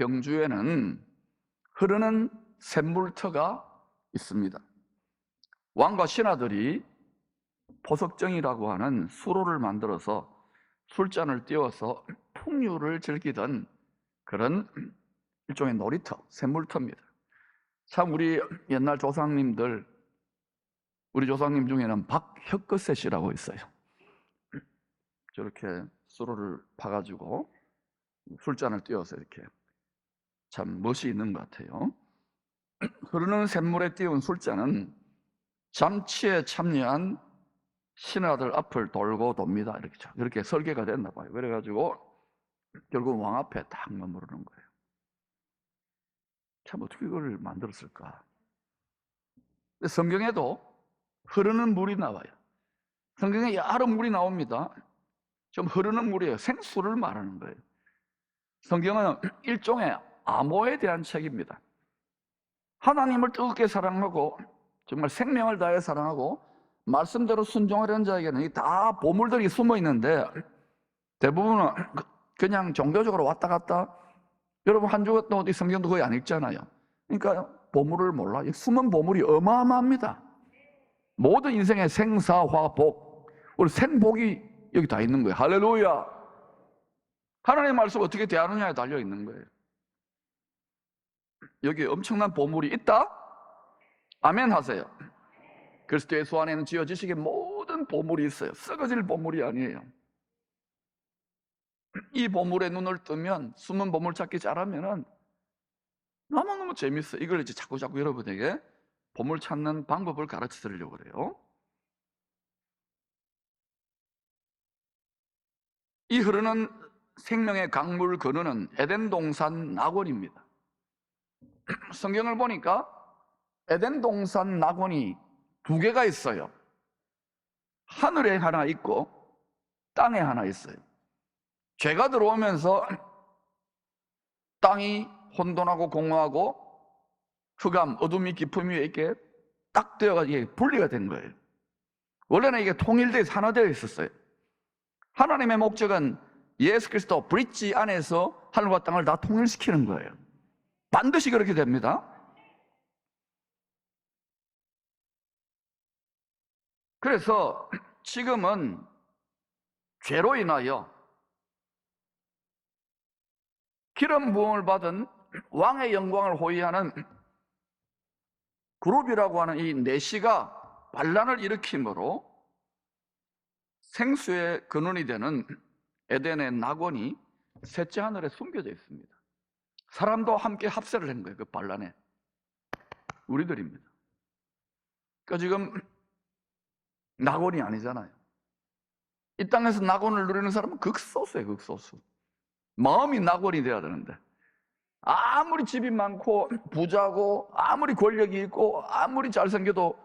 경주에는 흐르는 샘물터가 있습니다. 왕과 신하들이 포석정이라고 하는 수로를 만들어서 술잔을 띄워서 풍류를 즐기던 그런 일종의 놀이터, 샘물터입니다. 참 우리 옛날 조상님들, 우리 조상님 중에는 박혁거셋이라고 있어요. 저렇게 수로를 파가지고 술잔을 띄워서 이렇게 참 멋이 있는 것 같아요. 흐르는 샘물에 띄운 술잔은 잠치에 참여한 신하들 앞을 돌고 돕니다. 이렇게 설계가 됐나 봐요. 그래가지고 결국 왕 앞에 딱 머무르는 거예요. 참 어떻게 이걸 만들었을까? 성경에도 흐르는 물이 나와요. 성경에 여러 물이 나옵니다. 좀 흐르는 물이에요. 생수를 말하는 거예요. 성경은 일종의 암호에 대한 책입니다. 하나님을 뜨겁게 사랑하고 정말 생명을 다해 사랑하고 말씀대로 순종하려는 자에게는 다 보물들이 숨어 있는데 대부분은 그냥 종교적으로 왔다 갔다, 여러분 한 주 갔다 어디 성경도 거의 안 읽잖아요. 그러니까 보물을 몰라. 숨은 보물이 어마어마합니다. 모든 인생의 생사화복, 우리 생복이 여기 다 있는 거예요. 할렐루야. 하나님의 말씀 어떻게 대하느냐에 달려 있는 거예요. 여기 엄청난 보물이 있다? 아멘 하세요. 그리스도 예수 안에는 지어지시기에 모든 보물이 있어요. 썩어질 보물이 아니에요. 이 보물에 눈을 뜨면, 숨은 보물 찾기 잘하면은 너무너무 재밌어요. 이걸 이제 자꾸 여러분에게 보물 찾는 방법을 가르쳐 드리려고 그래요. 이 흐르는 생명의 강물 근원은 에덴 동산 낙원입니다. 성경을 보니까 에덴 동산 낙원이 두 개가 있어요. 하늘에 하나 있고 땅에 하나 있어요. 죄가 들어오면서 땅이 혼돈하고 공허하고 흑암, 어둠이 깊음이 이렇게 딱 되어가지고 분리가 된 거예요. 원래는 이게 통일되어 하나되어 있었어요. 하나님의 목적은 예수 그리스도 브릿지 안에서 하늘과 땅을 다 통일시키는 거예요. 반드시 그렇게 됩니다. 그래서 지금은 죄로 인하여 기름 부음을 받은 왕의 영광을 호위하는 그룹이라고 하는 이 내시가 반란을 일으킴으로 생수의 근원이 되는 에덴의 낙원이 셋째 하늘에 숨겨져 있습니다. 사람도 함께 합세를 한 거예요. 그 반란에. 우리들입니다. 그러니까 지금 낙원이 아니잖아요. 이 땅에서 낙원을 누리는 사람은 극소수예요. 극소수. 마음이 낙원이 돼야 되는데 아무리 집이 많고 부자고 아무리 권력이 있고 아무리 잘생겨도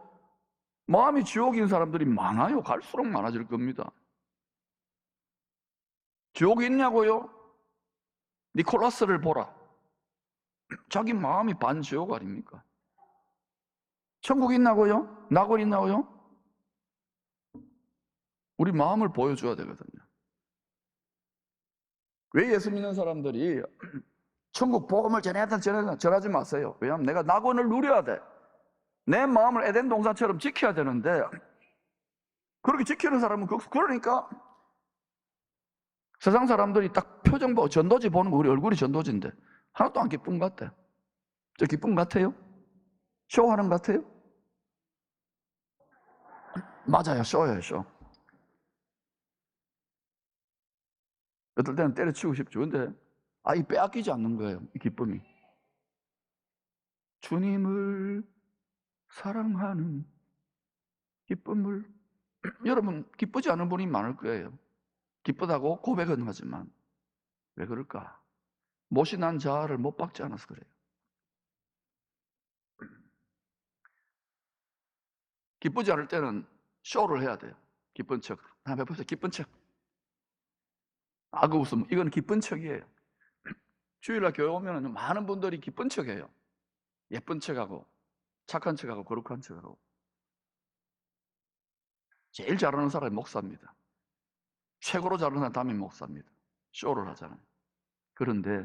마음이 지옥인 사람들이 많아요. 갈수록 많아질 겁니다. 지옥이 있냐고요? 니콜라스를 보라. 자기 마음이 반지옥 아닙니까? 천국이 있나고요? 낙원이 있나고요? 우리 마음을 보여줘야 되거든요. 왜 예수 믿는 사람들이 천국 복음을 전하지 마세요. 왜냐하면 내가 낙원을 누려야 돼. 내 마음을 에덴 동산처럼 지켜야 되는데 그렇게 지키는 사람은 그러니까 세상 사람들이 딱 표정 보고 전도지 보는 거 우리 얼굴이 전도지인데 하나도 안 기쁜 것 같아. 저 기쁜 것 같아요? 쇼하는 것 같아요? 맞아요. 쇼예요. 쇼. 어떨 때는 때려치우고 싶죠. 근데 이 빼앗기지 않는 거예요. 이 기쁨이. 주님을 사랑하는 기쁨을 여러분 기쁘지 않은 분이 많을 거예요. 기쁘다고 고백은 하지만 왜 그럴까? 못이 난 자아를 못 박지 않아서 그래요. 기쁘지 않을 때는 쇼를 해야 돼요. 기쁜 척. 한번 해보세요. 기쁜 척. 그 웃음. 이건 기쁜 척이에요. 주일날 교회 오면 많은 분들이 기쁜 척해요. 예쁜 척하고 착한 척하고 거룩한 척하고. 제일 잘하는 사람이 목사입니다. 최고로 잘하는 사람이 담임 목사입니다. 쇼를 하잖아요. 그런데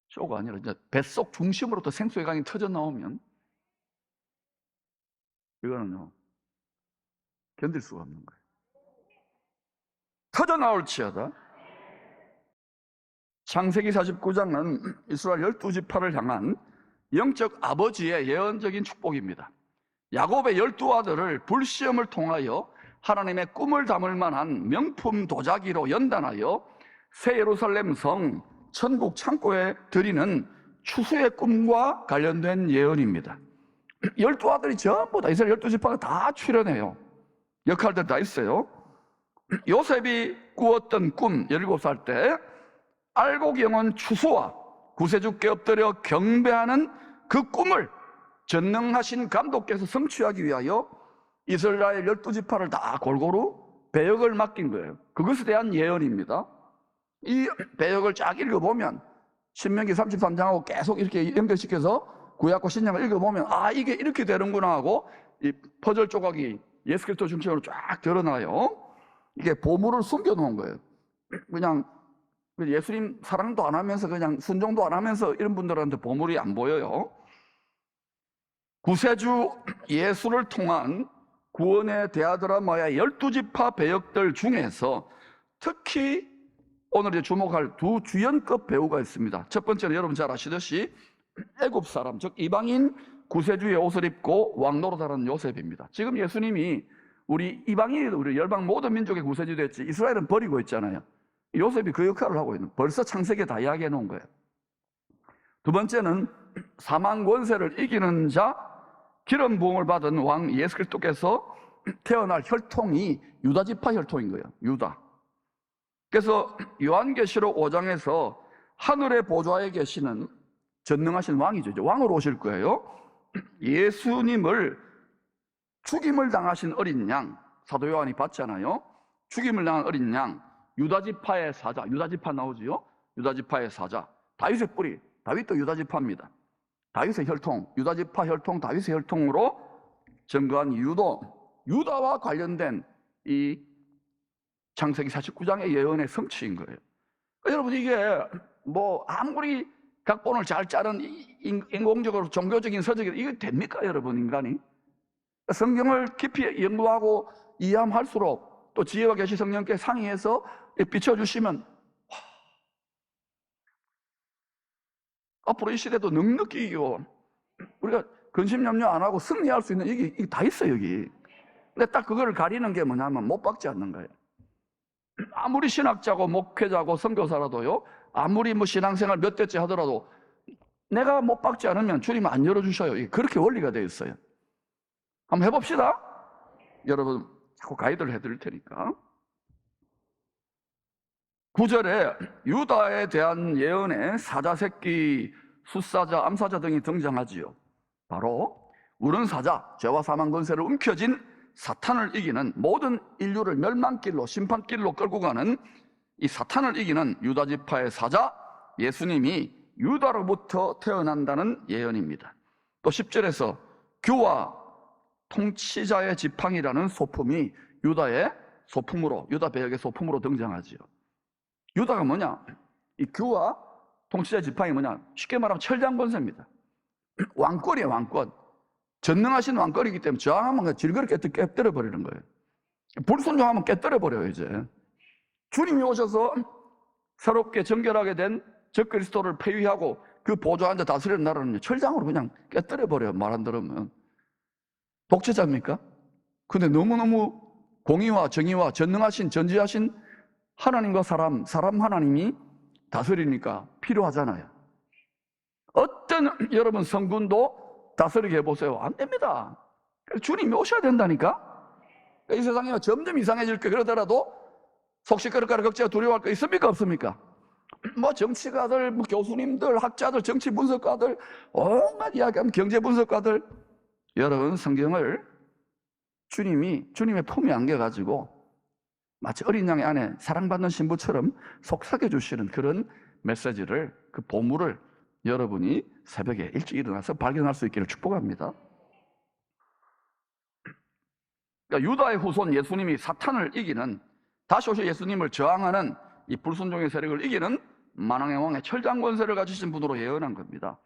쇼가 아니라 이제 뱃속 중심으로부터 생수의 강이 터져 나오면 이거는요 견딜 수가 없는 거예요. 터져 나올지어다. 창세기 49장은 이스라엘 12지파를 향한 영적 아버지의 예언적인 축복입니다. 야곱의 12아들을 불시험을 통하여 하나님의 꿈을 담을 만한 명품 도자기로 연단하여 새 예루살렘 성 천국 창고에 드리는 추수의 꿈과 관련된 예언입니다. 12아들이 전부 다 이스라엘 12지파가 다 출연해요. 역할들 다 있어요. 요셉이 꾸었던 꿈 17살 때 알곡 영혼 추수와 구세주께 엎드려 경배하는 그 꿈을 전능하신 감독께서 성취하기 위하여 이스라엘 12지파를 다 골고루 배역을 맡긴 거예요. 그것에 대한 예언입니다. 이 배역을 쫙 읽어보면 신명기 33장하고 계속 이렇게 연결시켜서 구약과 신약을 읽어보면 아 이게 이렇게 되는구나 하고 이 퍼즐 조각이 예수 그리스도 중심으로 쫙 드러나요. 이게 보물을 숨겨놓은 거예요. 그냥 예수님 사랑도 안 하면서 그냥 순종도 안 하면서 이런 분들한테 보물이 안 보여요. 구세주 예수를 통한 구원의 대하드라마의 12지파 배역들 중에서 특히 오늘 이제 주목할 두 주연급 배우가 있습니다. 첫 번째는 여러분 잘 아시듯이 애굽 사람, 즉 이방인 구세주의 옷을 입고 왕노릇하는 요셉입니다. 지금 예수님이 우리 이방인이 우리 열방 모든 민족의 구세주 됐지 이스라엘은 버리고 있잖아요. 요셉이 그 역할을 하고 있는, 벌써 창세기에 다 이야기해 놓은 거예요. 두 번째는 사망 권세를 이기는 자, 기름 부음을 받은 왕 예수 그리스도께서 태어날 혈통이 유다 지파 혈통인 거예요. 유다. 그래서 요한계시록 5장에서 하늘의 보좌에 계시는 전능하신 왕이죠. 이제 왕으로 오실 거예요. 예수님을 죽임을 당하신 어린 양, 사도 요한이 봤잖아요. 죽임을 당한 어린 양, 유다지파의 사자, 유다지파 나오지요? 유다지파의 사자, 다윗의 뿌리, 다윗도 유다지파입니다. 다윗의 혈통, 유다지파 혈통, 다윗의 혈통으로 증거한 유다와 관련된 이 창세기 49장의 예언의 성취인 거예요. 여러분 이게 뭐 아무리 각본을 잘 짜는 인공적으로 종교적인 서적이 이게 됩니까 여러분 인간이? 성경을 깊이 연구하고 이해할수록 또 지혜와 계시 성령께 상의해서 비춰주시면 앞으로 이 시대도 넉넉히 이기고 우리가 근심염려 안 하고 승리할 수 있는 이게 다 있어요 여기. 근데 딱 그거를 가리는 게 뭐냐면 못 박지 않는 거예요. 아무리 신학자고 목회자고 선교사라도요, 아무리 뭐 신앙생활 몇 대째 하더라도 내가 못 박지 않으면 주님 안 열어주셔요. 그렇게 원리가 되어 있어요. 한번 해봅시다. 여러분 자꾸 가이드를 해드릴 테니까. 9절에 유다에 대한 예언에 사자 새끼, 숫사자, 암사자 등이 등장하지요. 바로 우는 사자, 죄와 사망 권세를 움켜쥔 사탄을 이기는, 모든 인류를 멸망길로 심판길로 끌고 가는 이 사탄을 이기는 유다지파의 사자 예수님이 유다로부터 태어난다는 예언입니다. 또 10절에서 규와 통치자의 지팡이라는 소품이 유다의 소품으로, 유다 배역의 소품으로 등장하지요. 유다가 뭐냐? 이 규와 통치자의 지팡이 뭐냐? 쉽게 말하면 철장 권세입니다. 왕권이에요, 왕권. 전능하신 왕권이기 때문에 저항하면 질거리 깨뜨려 버리는 거예요. 불순종하면 깨뜨려 버려요. 이제 주님이 오셔서 새롭게 정결하게 된 적그리스도를 폐위하고 그 보좌 앉아 다스리는 나라는 철장으로 그냥 깨뜨려 버려요. 말 안 들으면. 독재자입니까? 근데 너무너무 공의와 정의와 전능하신 전지하신 하나님과 사람 하나님이 다스리니까 필요하잖아요. 어떤 여러분 성군도 다스리게 해보세요. 안 됩니다. 주님이 오셔야 된다니까. 이 세상이 점점 이상해질 거 그러더라도 속 시끄럽거나 걱정 두려워할 거 있습니까 없습니까? 뭐 정치가들, 뭐 교수님들, 학자들, 정치 분석가들, 온갖 이야기하면 경제 분석가들, 여러분 성경을 주님의 품에 안겨가지고 마치 어린 양의 안에 사랑받는 신부처럼 속삭여 주시는 그런 메시지를, 그 보물을 여러분이 새벽에 일찍 일어나서 발견할 수 있기를 축복합니다. 그러니까 유다의 후손 예수님이 사탄을 이기는, 다시 오실 예수님을 저항하는 이 불순종의 세력을 이기는 만왕의 왕의 철장 권세를 가지신 분으로 예언한 겁니다.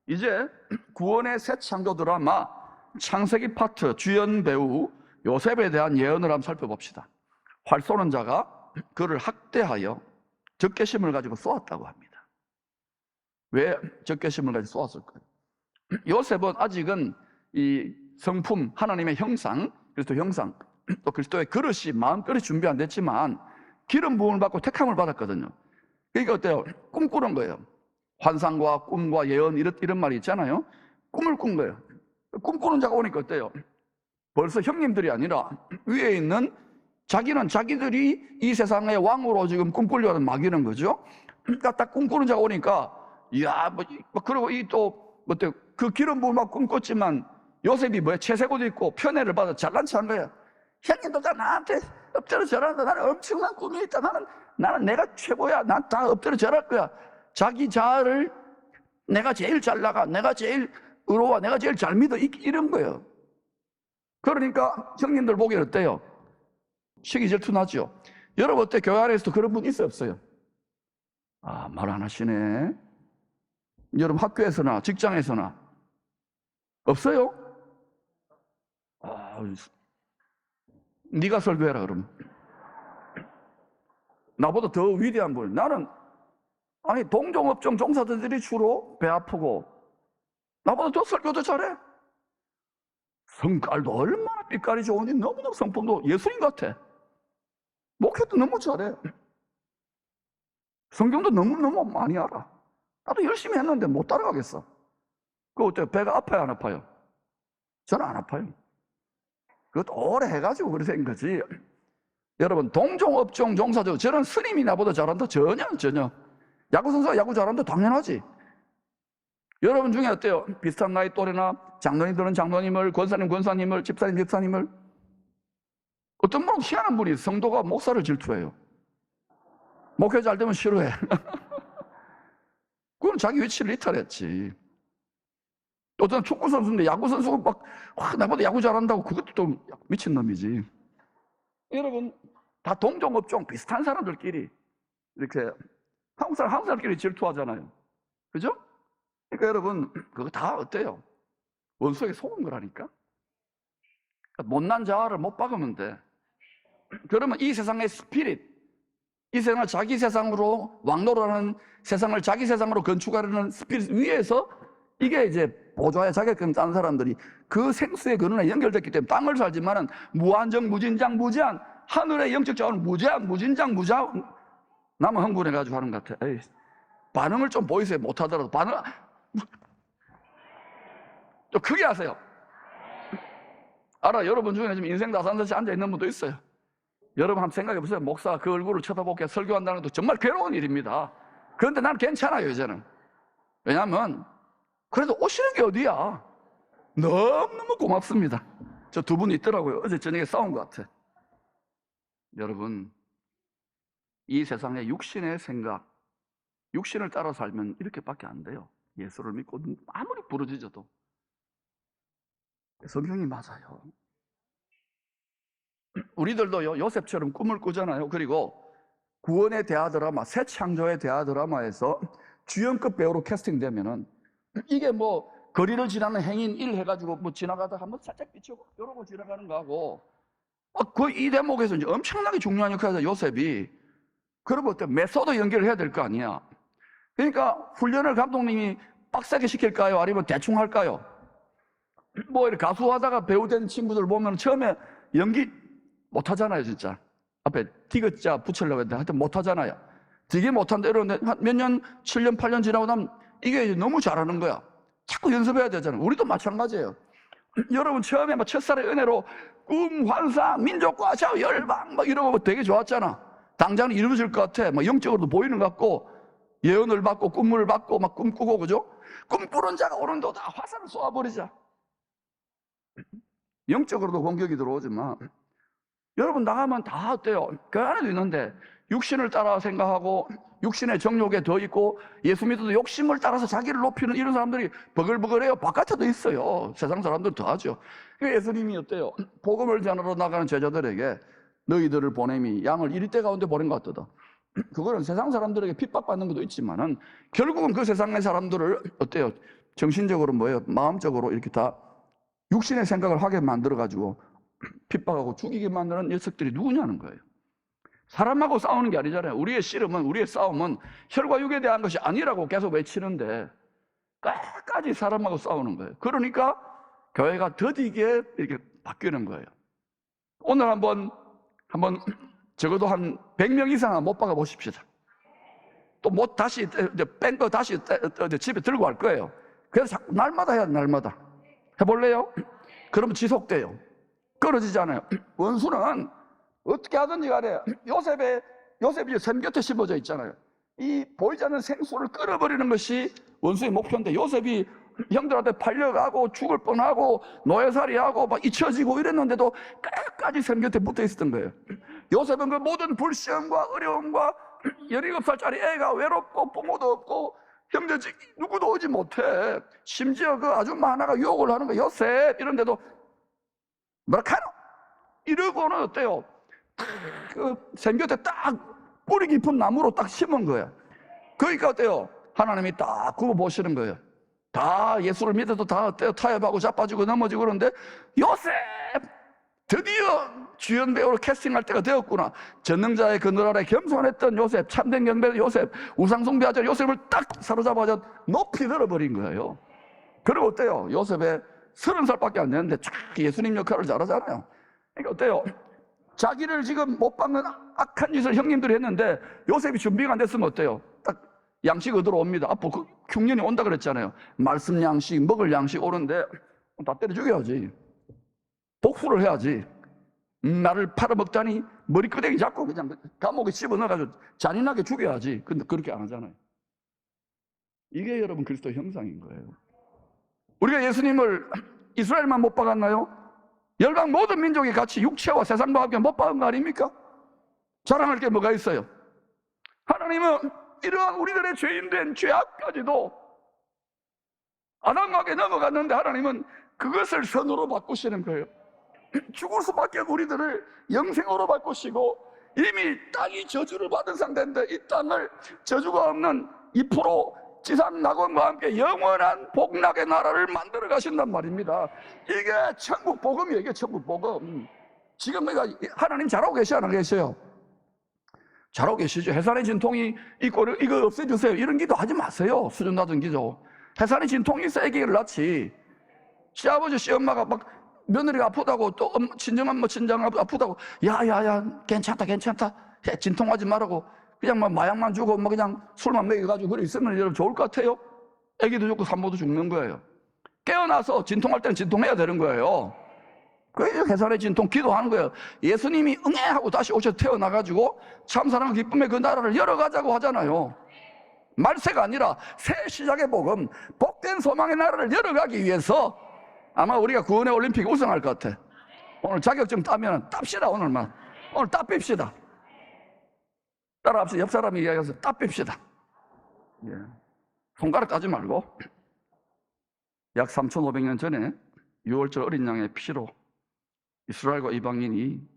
이제 구원의 새 창조 드라마 창세기 파트 주연 배우 요셉에 대한 예언을 한번 살펴봅시다. 활 쏘는 자가 그를 학대하여 적개심을 가지고 쏘았다고 합니다. 왜 적개심을 가지고 쏘았을까요? 요셉은 아직은 이 성품, 하나님의 형상, 그리스도 형상, 또 그리스도의 그릇이 마음그릇이 준비 안 됐지만 기름 부음을 받고 택함을 받았거든요. 그러니까 어때요? 꿈꾸는 거예요. 환상과 꿈과 예언 이런 말이 있잖아요. 꿈을 꾼 거예요. 꿈꾸는 자가 오니까 어때요? 벌써 형님들이 아니라 위에 있는 자기는 자기들이 이 세상의 왕으로 지금 꿈꾸려는 막이는 거죠. 그러니까 딱 꿈꾸는 자가 오니까 이야 그리고 이 또 어때요? 그 기름 부음을 받고 꿈꿨지만 요셉이 뭐야? 채색옷 입고 편애를 받아 잘난 척한 거야. 형님도 다 나한테 엎드려 절한다. 나는 엄청난 꿈이 있다. 나는 내가 최고야. 난 다 엎드려 절할 거야. 자기 자아를 내가 제일 잘 나가, 내가 제일 의로워, 내가 제일 잘 믿어 이런 거예요. 그러니까 형님들 보기 어때요? 시기 질투 나죠. 여러분 어때? 교회 안에서도 그런 분 있어요, 없어요? 아, 말 안 하시네. 여러분 학교에서나 직장에서나 없어요? 아, 네가 설교해라 그러면. 나보다 더 위대한 분. 나는 아니 동종업종 종사자들이 주로 배 아프고 나보다 더 설교도 잘해. 성깔도 얼마나 빛깔이 좋은지 너무너무 성품도 예수님 같아. 목회도 너무 잘해. 성경도 너무너무 많이 알아. 나도 열심히 했는데 못 따라가겠어. 그거 어때요? 배가 아파요 안 아파요? 저는 안 아파요. 그것도 오래 해가지고 그래서 된 거지. 여러분 동종업종 종사자 저는 스님이 나보다 잘한다? 전혀. 야구선수가 야구 잘한다? 당연하지. 여러분 중에 어때요? 비슷한 나이 또래나 장로님들은 장로님을, 권사님을, 집사님을. 어떤 분은 희한한 분이 성도가 목사를 질투해요. 목회 잘 되면 싫어해. 그건 자기 위치를 이탈했지. 어떤 축구선수인데 야구선수가 막 나보다 야구 잘한다고 그것도 또 미친놈이지. 여러분 다 동종업종 비슷한 사람들끼리 이렇게 한국 사람끼리 질투하잖아요. 그죠? 그러니까 여러분 그거 다 어때요? 원수에게 속은 거라니까. 못난 자아를 못 박으면 돼. 그러면 이 세상의 스피릿, 이 세상을 자기 세상으로 왕노릇하는 세상을 자기 세상으로 건축하려는 스피릿 위에서 이게 이제 보좌의 자격증 딴 사람들이 그 생수의 근원에 연결됐기 때문에 땅을 살지만은 무한정 무진장 무제한 하늘의 영적 자원은 무제한 무진장 무제한. 나만 흥분해가지고 하는 것 같아. 에이, 반응을 좀 보이세요. 못하더라도 반응 좀 크게 하세요. 알아, 여러분 중에 지금 인생 다산듯이 앉아있는 분도 있어요. 여러분 한번 생각해보세요. 목사가 그 얼굴을 쳐다보게 설교한다는 것도 정말 괴로운 일입니다. 그런데 나는 괜찮아요 이제는. 왜냐하면 그래도 오시는 게 어디야. 너무너무 고맙습니다. 저 두 분이 있더라고요. 어제 저녁에 싸운 것 같아. 여러분 이 세상의 육신의 생각, 육신을 따라 살면 이렇게밖에 안 돼요. 예수를 믿고 아무리 부르짖어도. 성경이 맞아요. 우리들도요 요셉처럼 꿈을 꾸잖아요. 그리고 구원의 대하 드라마, 새 창조의 대하 드라마에서 주연급 배우로 캐스팅되면은 이게 뭐 거리를 지나는 행인 1 해가지고 뭐 지나가다 한번 살짝 비추고 이러고 지나가는 거하고 그 이 대목에서 이제 엄청나게 중요한 역할이죠. 요셉이. 그러면 어때? 메소드 연결을 해야 될 거 아니야. 그러니까 훈련을 감독님이 빡세게 시킬까요? 아니면 대충 할까요? 뭐 이렇게 가수하다가 배우 된 친구들 보면 처음에 연기 못 하잖아요, 진짜. 앞에 디귿자 붙이려고 했는데 하여튼 못 하잖아요. 되게 못한다 이러는데 몇 년, 7년, 8년 지나고 나면 이게 이제 너무 잘하는 거야. 자꾸 연습해야 되잖아요. 우리도 마찬가지예요. 여러분 처음에 막 첫살의 은혜로 꿈, 환상, 민족과 좌우, 열방 막 이러고 되게 좋았잖아. 당장은 이루어질 것 같아. 막 영적으로도 보이는 것 같고 예언을 받고 꿈을 받고 막 꿈꾸고 그죠? 꿈꾸는 자가 오른도다 화살을 쏘아버리자. 영적으로도 공격이 들어오지만 여러분 나가면 다 어때요? 그 안에도 있는데 육신을 따라 생각하고 육신의 정욕에 더 있고 예수 믿어도 욕심을 따라서 자기를 높이는 이런 사람들이 버글버글해요. 바깥에도 있어요. 세상 사람들 더 하죠. 예수님이 어때요? 복음을 전하러 나가는 제자들에게 너희들을 보냄이 양을 이리대 가운데 보낸 것 같거든. 그거는 세상 사람들에게 핍박받는 것도 있지만은 결국은 그 세상의 사람들을 어때요? 정신적으로 뭐예요? 마음적으로 이렇게 다 육신의 생각을 하게 만들어가지고 핍박하고 죽이게 만드는 녀석들이 누구냐는 거예요. 사람하고 싸우는 게 아니잖아요. 우리의 씨름은, 우리의 싸움은 혈과 육에 대한 것이 아니라고 계속 외치는데 끝까지 사람하고 싸우는 거예요. 그러니까 교회가 더디게 이렇게 바뀌는 거예요. 오늘 한번 적어도 한 100명 이상은 못 박아 보십시다. 또 못 다시 뺀 거 다시 집에 들고 갈 거예요. 그래서 자꾸 날마다 해야 돼, 날마다. 해볼래요? 그러면 지속돼요. 끊어지잖아요. 원수는 어떻게 하든지 간에 요셉이 샘 곁에 심어져 있잖아요. 이 보이지 않는 생수를 끊어버리는 것이 원수의 목표인데, 요셉이 형들한테 팔려가고 죽을 뻔하고 노예살이하고 막 잊혀지고 이랬는데도 끝까지 샘 곁에 붙어 있었던 거예요. 요셉은 그 모든 불시험과 어려움과 17살짜리 애가 외롭고 부모도 없고 형제집 누구도 오지 못해, 심지어 그 아줌마 하나가 유혹을 하는 거예요. 요셉 이런데도 뭐라카노 이러고는 어때요? 그 샘 곁에 딱 뿌리 깊은 나무로 딱 심은 거야. 그러니까 어때요? 하나님이 딱 굽어 보시는 거예요. 다 예수를 믿어도 다 어때요? 타협하고 자빠지고 넘어지고 그러는데, 요셉 드디어 주연 배우로 캐스팅할 때가 되었구나. 전능자의 그늘 아래 겸손했던 요셉, 참된 경배 요셉, 우상숭배하자 요셉을 딱 사로잡아서 높이 들어버린 거예요. 그리고 어때요? 요셉의 30살밖에 안 됐는데 쫙 예수님 역할을 잘하잖아요. 그러니까 어때요? 자기를 지금 못 박는 악한 짓을 형님들이 했는데 요셉이 준비가 안 됐으면 어때요? 딱 양식 얻으러 옵니다. 앞으로 그 흉년이 온다 그랬잖아요. 말씀 양식, 먹을 양식 오는데 다 때려 죽여야지. 복수를 해야지. 나를 팔아먹다니 머리끄댕이 잡고 그냥 감옥에 집어넣어가지고 잔인하게 죽여야지. 근데 그렇게 안 하잖아요. 이게 여러분 그리스도의 형상인 거예요. 우리가 예수님을 이스라엘만 못 박았나요? 열방 모든 민족이 같이 육체와 세상과 함께 못 박은 거 아닙니까? 자랑할 게 뭐가 있어요? 하나님은 이러한 우리들의 죄인된 죄악까지도 아담에게 넘어갔는데 하나님은 그것을 선으로 바꾸시는 거예요. 죽을 수밖에 우리들을 영생으로 바꾸시고, 이미 땅이 저주를 받은 상태인데 이 땅을 저주가 없는 2% 지상 낙원과 함께 영원한 복락의 나라를 만들어 가신단 말입니다. 이게 천국 복음이에요. 이게 천국 복음. 지금 내가 하나님 잘하고 계셔 안 계셔요? 잘하고 계시죠. 해산의 진통이 있고 이거 없애주세요 이런 기도 하지 마세요. 수준 낮은 기도. 해산의 진통이 있어 아기를 낳지. 시아버지 시엄마가 막 며느리가 아프다고 또 친정엄마 친정 아프다고 야야야 괜찮다 진통하지 말라고 그냥 막 마약만 주고 뭐 그냥 술만 먹여가지고 그래 있으면 여러분 좋을 것 같아요? 아기도 죽고 산모도 죽는 거예요. 깨어나서 진통할 때는 진통해야 되는 거예요. 그래서 해산의 진통 기도하는 거예요. 예수님이 응애 하고 다시 오셔서 태어나가지고 참사랑과 기쁨의 그 나라를 열어가자고 하잖아요. 말세가 아니라 새 시작의 복음, 복된 소망의 나라를 열어가기 위해서 아마 우리가 구원의 올림픽 우승할 것 같아. 오늘 자격증 따면 땁시다. 오늘 따뺍시다. 따라합시다. 옆 사람이 이야기해서 따뺍시다. 예. 손가락 따지 말고 약 3,500년 전에 6월절 어린 양의 피로 이스라엘과 이방인이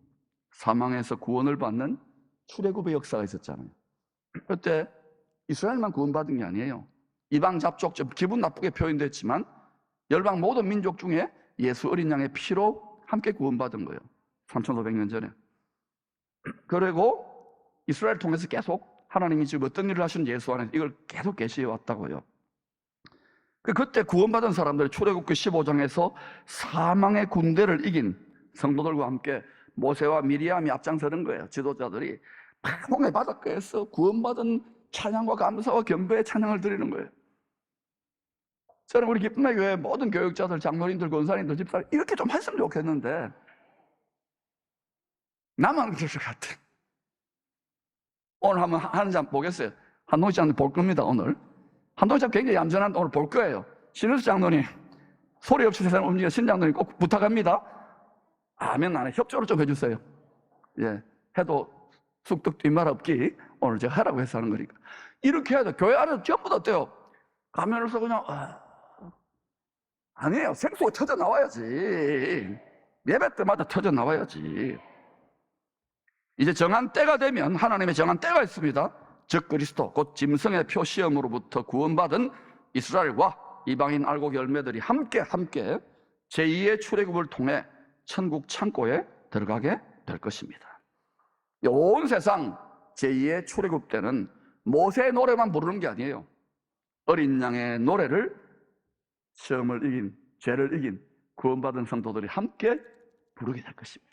사망해서 구원을 받는 출애굽의 역사가 있었잖아요. 그때 이스라엘만 구원받은 게 아니에요. 이방 잡족 좀 기분 나쁘게 표현됐지만 열방 모든 민족 중에 예수 어린 양의 피로 함께 구원받은 거예요. 3,500년 전에. 그리고 이스라엘 통해서 계속 하나님이 지금 어떤 일을 하신 예수 안에서 이걸 계속 계시해 왔다고요. 그때 구원받은 사람들 출애굽기 15장에서 사망의 군대를 이긴 성도들과 함께 모세와 미리암이 앞장서는 거예요. 지도자들이 파송의 바닷가에서 구원받은 찬양과 감사와 경배의 찬양을 드리는 거예요. 저는 우리 기쁨의 교회 모든 교육자들, 장로님들, 권사님들, 집사님 이렇게 좀 했으면 좋겠는데 나만 그럴 것 같아. 오늘 한번 하는 장 보겠어요. 한동희 장로님 볼 겁니다. 오늘 한동희 장로님 굉장히 얌전한데 오늘 볼 거예요. 신은수 장로님 소리 없이 세상을 움직이는 신 장로님 꼭 부탁합니다. 아멘. 안 해. 협조를 좀 해주세요. 예, 해도 쑥떡 뒷말 없기. 오늘 제가 하라고 해서 하는 거니까 이렇게 해야 돼. 교회 안에서 전부 다 어때요? 가면을 써 그냥 아니에요. 생수가 터져 나와야지. 예배 때마다 터져 나와야지. 이제 정한 때가 되면 하나님의 정한 때가 있습니다. 즉 그리스도 곧 짐승의 표시험으로부터 구원받은 이스라엘과 이방인 알곡 열매들이 함께 제2의 출애굽을 통해 천국 창고에 들어가게 될 것입니다. 온 세상 제2의 출애굽 때는 모세의 노래만 부르는 게 아니에요. 어린 양의 노래를 시험을 이긴, 죄를 이긴 구원받은 성도들이 함께 부르게 될 것입니다.